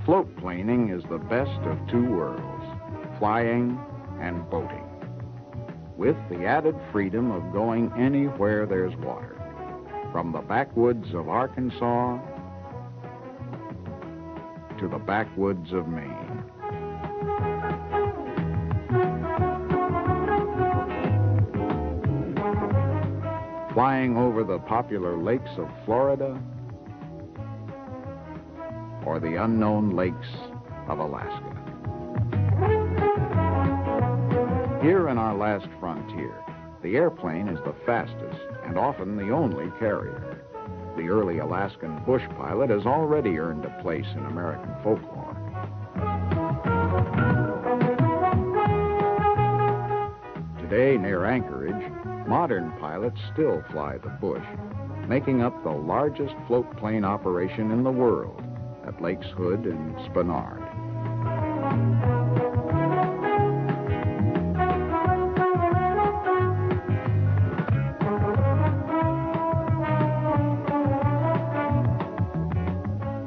Float planing is the best of two worlds, flying and boating, with the added freedom of going anywhere there's water, from the backwoods of Arkansas to the backwoods of Maine. Flying over the popular lakes of Florida or the unknown lakes of Alaska. Here in our last frontier, the airplane is the fastest and often the only carrier. The early Alaskan bush pilot has already earned a place in American folklore. Today, near Anchorage, modern pilots still fly the bush, making up the largest float plane operation in the world at Lakes Hood and Spenard.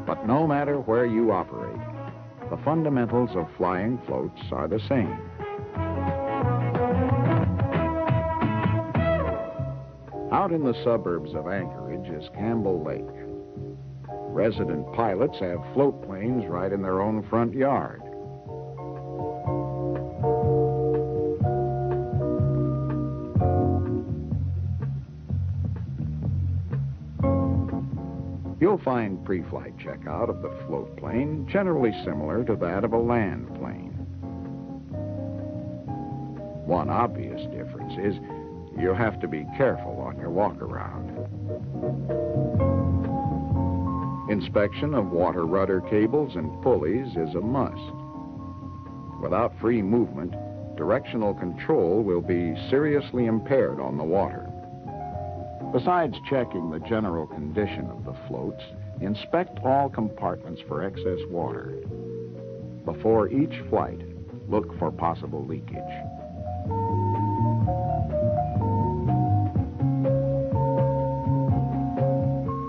But no matter where you operate, the fundamentals of flying floats are the same. Out in the suburbs of Anchorage is Campbell Lake. Resident pilots have float planes right in their own front yard. You'll find pre-flight checkout of the float plane generally similar to that of a land plane. One obvious difference is you have to be careful on your walk-around. Inspection of water rudder cables and pulleys is a must. Without free movement, directional control will be seriously impaired on the water. Besides checking the general condition of the floats, inspect all compartments for excess water. Before each flight, look for possible leakage.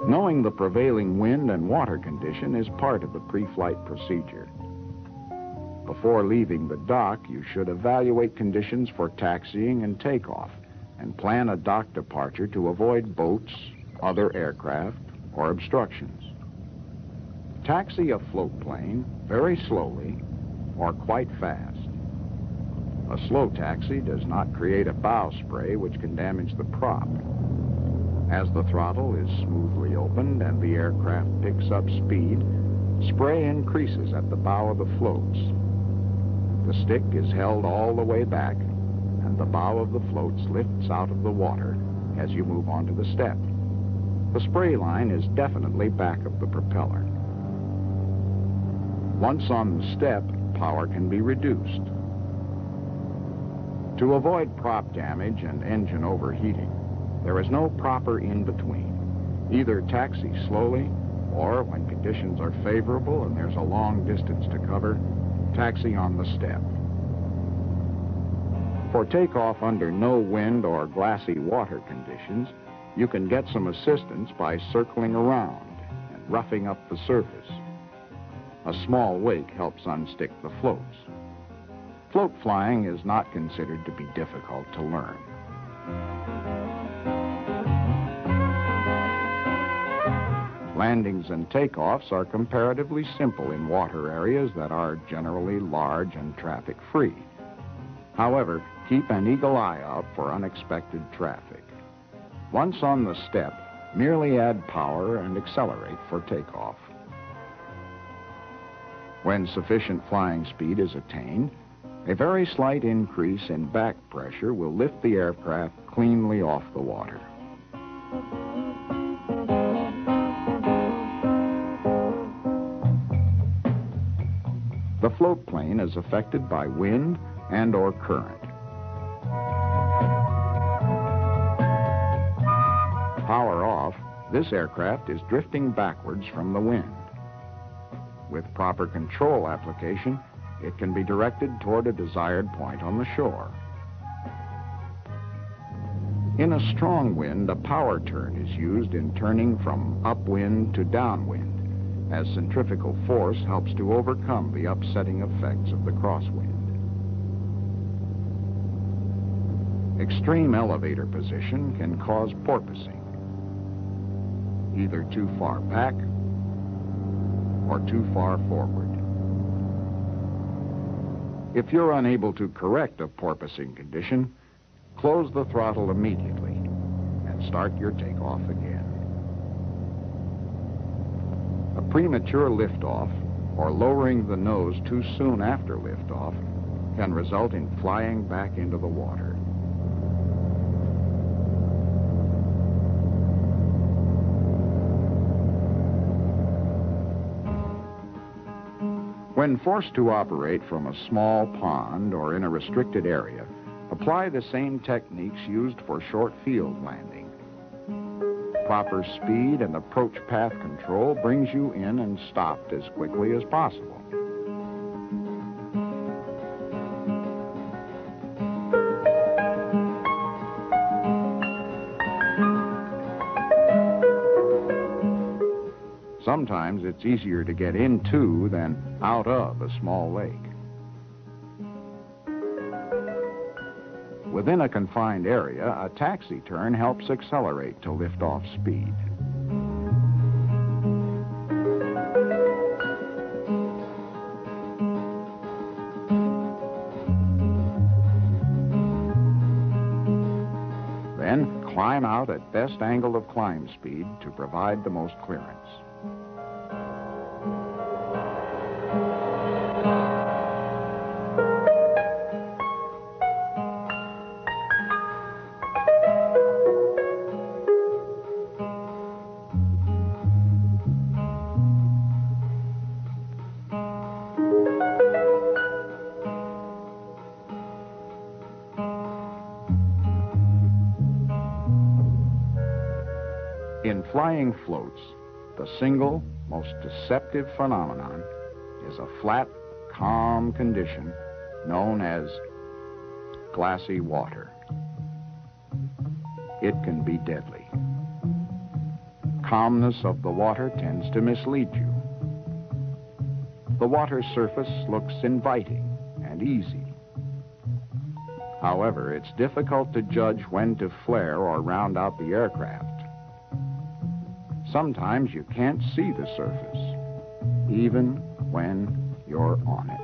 Knowing the prevailing wind and water condition is part of the pre-flight procedure. Before leaving the dock, you should evaluate conditions for taxiing and takeoff and plan a dock departure to avoid boats, other aircraft, or obstructions. Taxi a float plane very slowly or quite fast. A slow taxi does not create a bow spray which can damage the prop. As the throttle is smoothly opened and the aircraft picks up speed, spray increases at the bow of the floats. The stick is held all the way back, and the bow of the floats lifts out of the water as you move onto the step. The spray line is definitely back of the propeller. Once on the step, power can be reduced. To avoid prop damage and engine overheating, there is no proper in-between. Either taxi slowly, or when conditions are favorable and there's a long distance to cover, taxi on the step. For takeoff under no wind or glassy water conditions, you can get some assistance by circling around and roughing up the surface. A small wake helps unstick the floats. Float flying is not considered to be difficult to learn. Landings and takeoffs are comparatively simple in water areas that are generally large and traffic-free. However, keep an eagle eye out for unexpected traffic. Once on the step, merely add power and accelerate for takeoff. When sufficient flying speed is attained, a very slight increase in back pressure will lift the aircraft cleanly off the water. The float plane is affected by wind and/or current. Power off, this aircraft is drifting backwards from the wind. With proper control application, it can be directed toward a desired point on the shore. In a strong wind, a power turn is used in turning from upwind to downwind, as centrifugal force helps to overcome the upsetting effects of the crosswind. Extreme elevator position can cause porpoising, either too far back or too far forward. If you're unable to correct a porpoising condition, close the throttle immediately and start your takeoff again. A premature liftoff or lowering the nose too soon after liftoff can result in flying back into the water. When forced to operate from a small pond or in a restricted area, apply the same techniques used for short field landing. Proper speed and approach path control brings you in and stopped as quickly as possible. Sometimes it's easier to get into than out of a small lake. Within a confined area, a taxi turn helps accelerate to liftoff speed. Then climb out at best angle of climb speed to provide the most clearance. In flying floats, the single, most deceptive phenomenon is a flat, calm condition known as glassy water. It can be deadly. Calmness of the water tends to mislead you. The water's surface looks inviting and easy. However, it's difficult to judge when to flare or round out the aircraft. Sometimes you can't see the surface, even when you're on it.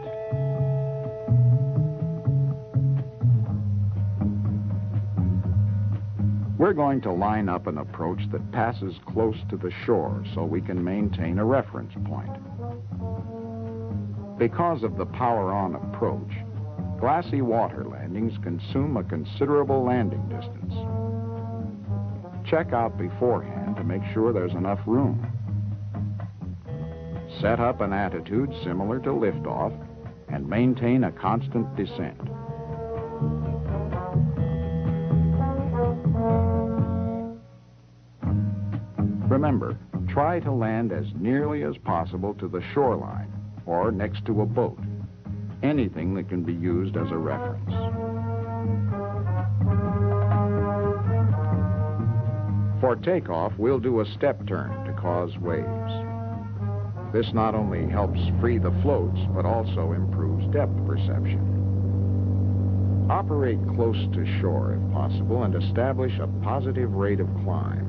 We're going to line up an approach that passes close to the shore so we can maintain a reference point. Because of the power-on approach, glassy water landings consume a considerable landing distance. Check out beforehand to make sure there's enough room. Set up an attitude similar to liftoff and maintain a constant descent. Remember, try to land as nearly as possible to the shoreline or next to a boat, anything that can be used as a reference. For takeoff, we'll do a step turn to cause waves. This not only helps free the floats, but also improves depth perception. Operate close to shore if possible and establish a positive rate of climb.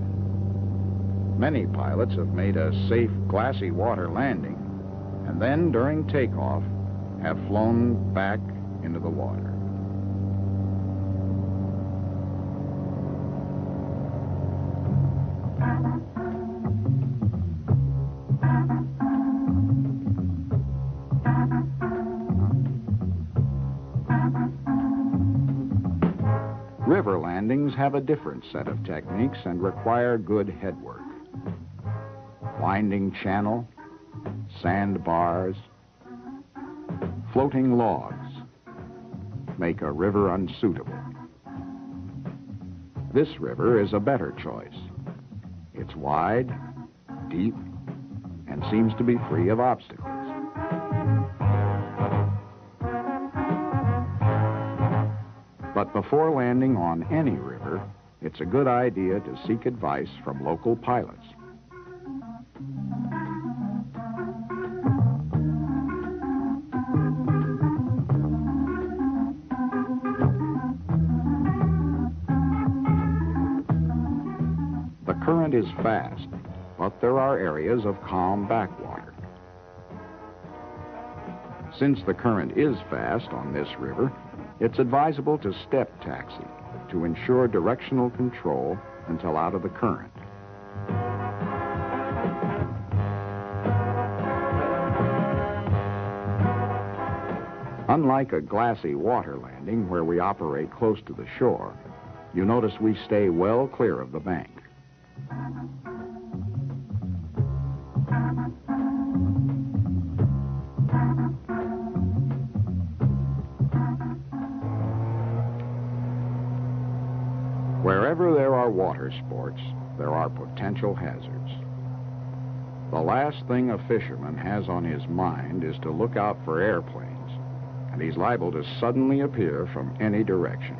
Many pilots have made a safe, glassy water landing, and then during takeoff have flown back into the water. River landings have a different set of techniques and require good headwork. Winding channel, sandbars, floating logs make a river unsuitable. This river is a better choice. It's wide, deep, and seems to be free of obstacles. But before landing on any river, it's a good idea to seek advice from local pilots. current is fast, but there are areas of calm backwater. Since the current is fast on this river, it's advisable to step taxi to ensure directional control until out of the current. Unlike a glassy water landing where we operate close to the shore, you notice we stay well clear of the bank. Wherever there are water sports, there are potential hazards. The last thing a fisherman has on his mind is to look out for airplanes, and he's liable to suddenly appear from any direction.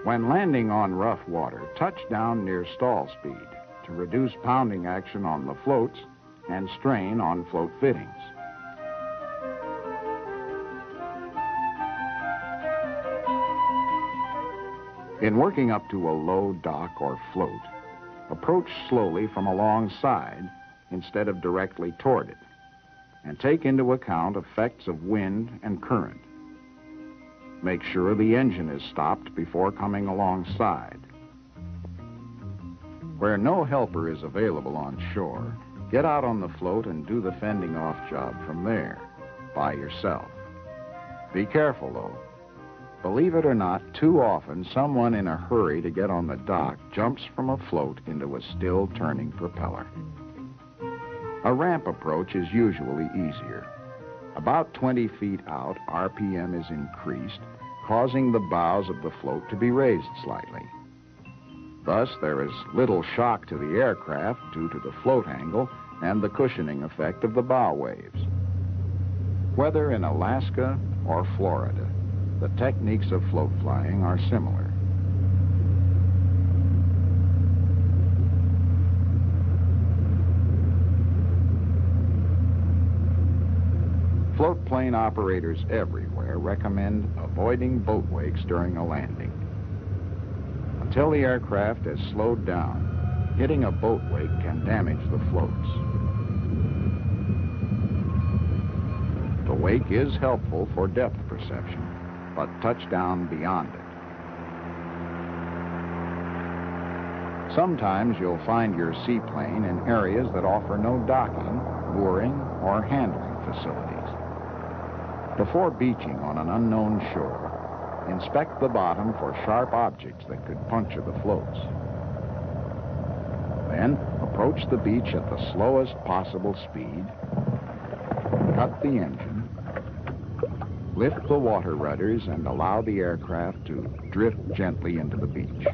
When landing on rough water, touch down near stall speed to reduce pounding action on the floats and strain on float fittings. In working up to a low dock or float, approach slowly from alongside instead of directly toward it, and take into account effects of wind and current. Make sure the engine is stopped before coming alongside. Where no helper is available on shore, get out on the float and do the fending off job from there, by yourself. Be careful, though. Believe it or not, too often someone in a hurry to get on the dock jumps from a float into a still turning propeller. A ramp approach is usually easier. About 20 feet out, RPM is increased, causing the bows of the float to be raised slightly. Thus, there is little shock to the aircraft due to the float angle and the cushioning effect of the bow waves. Whether in Alaska or Florida, the techniques of float flying are similar. Float plane operators everywhere recommend avoiding boat wakes during a landing. Until the aircraft has slowed down, hitting a boat wake can damage the floats. The wake is helpful for depth perception, but touch down beyond it. Sometimes you'll find your seaplane in areas that offer no docking, mooring, or handling facilities. Before beaching on an unknown shore, inspect the bottom for sharp objects that could puncture the floats. Then, approach the beach at the slowest possible speed, cut the engine, lift the water rudders, and allow the aircraft to drift gently into the beach.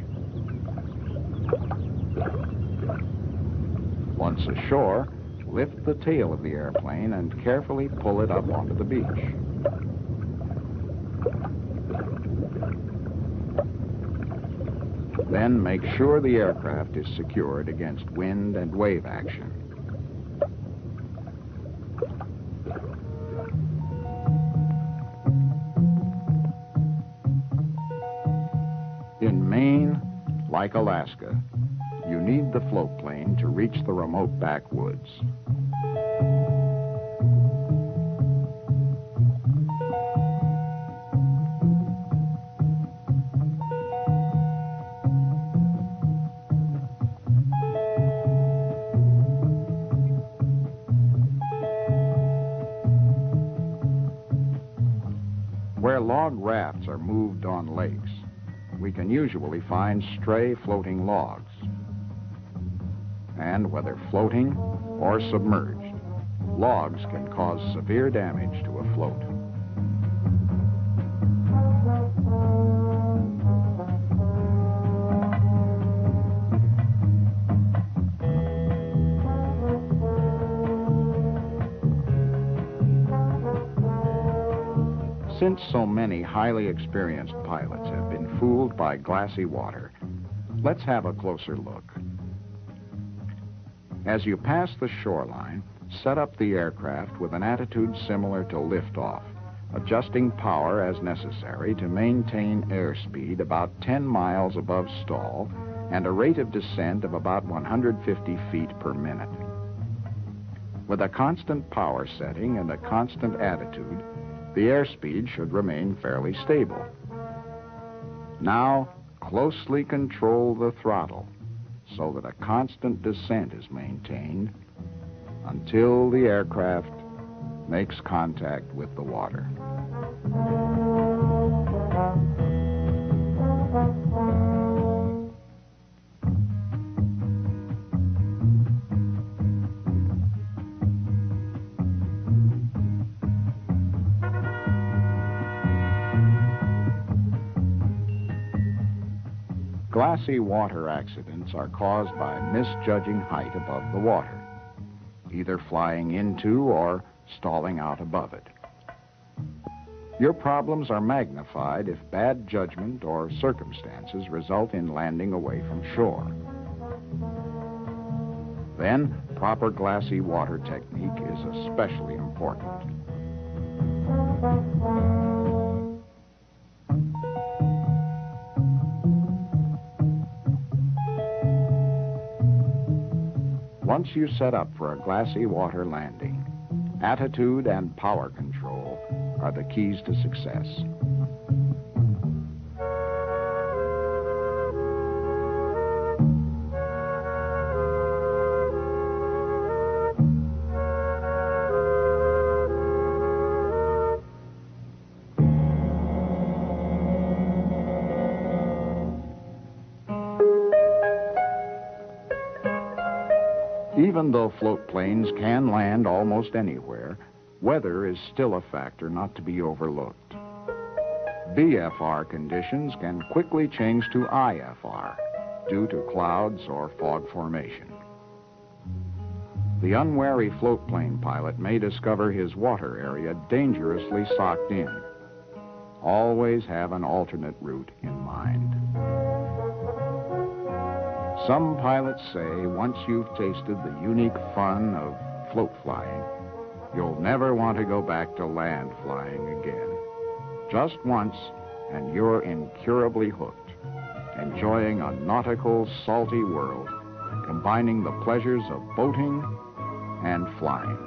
Once ashore, lift the tail of the airplane and carefully pull it up onto the beach. Then make sure the aircraft is secured against wind and wave action. In Maine, like Alaska, you need the float plane to reach the remote backwoods. Where log rafts are moved on lakes, we can usually find stray floating logs. And whether floating or submerged, logs can cause severe damage to a float. Since so many highly experienced pilots have been fooled by glassy water, let's have a closer look. As you pass the shoreline, set up the aircraft with an attitude similar to liftoff, adjusting power as necessary to maintain airspeed about 10 miles above stall and a rate of descent of about 150 feet per minute. With a constant power setting and a constant attitude, the airspeed should remain fairly stable. Now, closely control the throttle so that a constant descent is maintained until the aircraft makes contact with the water. Glassy water accidents are caused by misjudging height above the water, either flying into or stalling out above it. Your problems are magnified if bad judgment or circumstances result in landing away from shore. Then, proper glassy water technique is especially important. Once you set up for a glassy water landing, attitude and power control are the keys to success. Even though float planes can land almost anywhere, weather is still a factor not to be overlooked. VFR conditions can quickly change to IFR due to clouds or fog formation. The unwary float plane pilot may discover his water area dangerously socked in. Always have an alternate route in mind. Some pilots say once you've tasted the unique fun of float flying, you'll never want to go back to land flying again. Just once, and you're incurably hooked, enjoying a nautical, salty world, combining the pleasures of boating and flying.